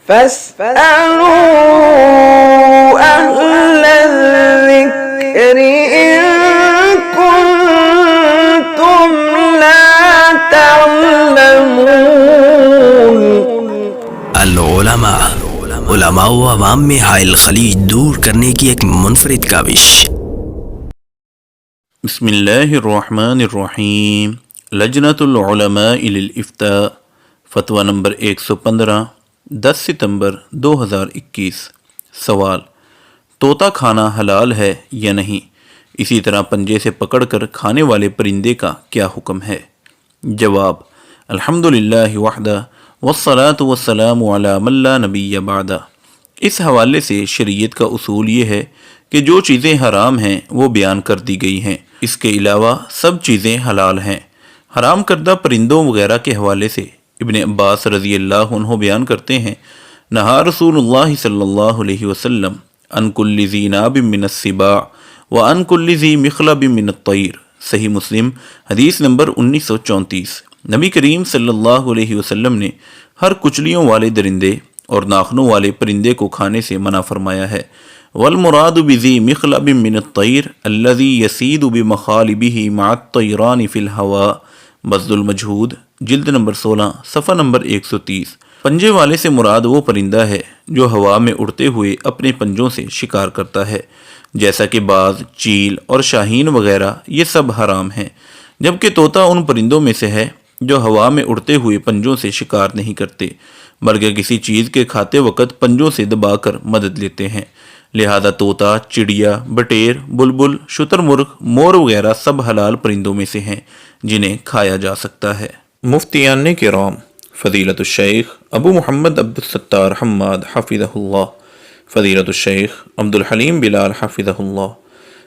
فاسألوا أهل الذكر إن كنتم لا تعلمون۔ علماء و عوام میں حائل خلیج دور کرنے کی ایک منفرد کاوش۔ بسم اللہ الرحمن الرحیم۔ لجنۃ العلماء للافتاء، فتویٰ نمبر 115، 10 ستمبر 2021۔ سوال: طوطا کھانا حلال ہے یا نہیں؟ اسی طرح پنجے سے پکڑ کر کھانے والے پرندے کا کیا حکم ہے؟ جواب: الحمدللہ وحدہ والصلاة والسلام علی من لا نبی بعدہ۔ اس حوالے سے شریعت کا اصول یہ ہے کہ جو چیزیں حرام ہیں وہ بیان کر دی گئی ہیں، اس کے علاوہ سب چیزیں حلال ہیں۔ حرام کردہ پرندوں وغیرہ کے حوالے سے ابن عباس رضی اللہ عنہ بیان کرتے ہیں، نہا رسول اللہ صلی اللہ علیہ وسلم عن کل ذی ناب من السباع وعن کل ذی مخلب من الطیر۔ صحیح مسلم حدیث نمبر 1934۔ نبی کریم صلی اللہ علیہ وسلم نے ہر کچلیوں والے درندے اور ناخنوں والے پرندے کو کھانے سے منع فرمایا ہے۔ والمراد بذی مخلب من الطیر الذی یصید بمخالبہ مع الطیران فی الہواء، بذل المجہود، جلد نمبر 16، صفحہ نمبر 130۔ پنجے والے سے مراد وہ پرندہ ہے جو ہوا میں اڑتے ہوئے اپنے پنجوں سے شکار کرتا ہے، جیسا کہ باز، چیل اور شاہین وغیرہ، یہ سب حرام ہیں، جبکہ طوطا ان پرندوں میں سے ہے جو ہوا میں اڑتے ہوئے پنجوں سے شکار نہیں کرتے بلکہ کسی چیز کے کھاتے وقت پنجوں سے دبا کر مدد لیتے ہیں۔ لہذا طوطا، چڑیا، بٹیر، بلبل، شتر مرغ، مور وغیرہ سب حلال پرندوں میں سے ہیں جنہیں کھایا جا سکتا ہے۔ مفتیان کرام، فضیلت الشیخ ابو محمد عبد الستار حماد حفظہ اللہ، فضیلت الشیخ عبد الحلیم بلال حفظہ اللہ،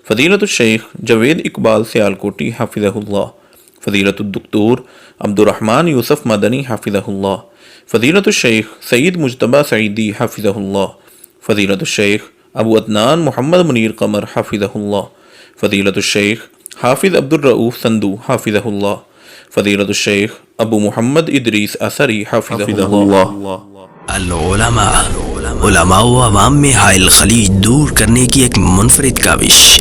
فضیلت الشیخ جوید اقبال سیالکوٹی حفظہ اللہ، فضیلت الدکتور عبد الرحمن یوسف مدنی حفظہ اللہ، فضیلت الشیخ سید مجتبی سعیدی حفظہ اللہ، فضیلت الشیخ ابو عدنان محمد منیر قمر حفظہ اللہ، فضیلت الشیخ حافظ عبد الرؤوف سندو حفظہ اللہ، فضیلت الشیخ ابو محمد ادریس اثری حفظہ اللہ۔ علماء و عوام میں حائل خلیج دور کرنے کی ایک منفرد کاوش۔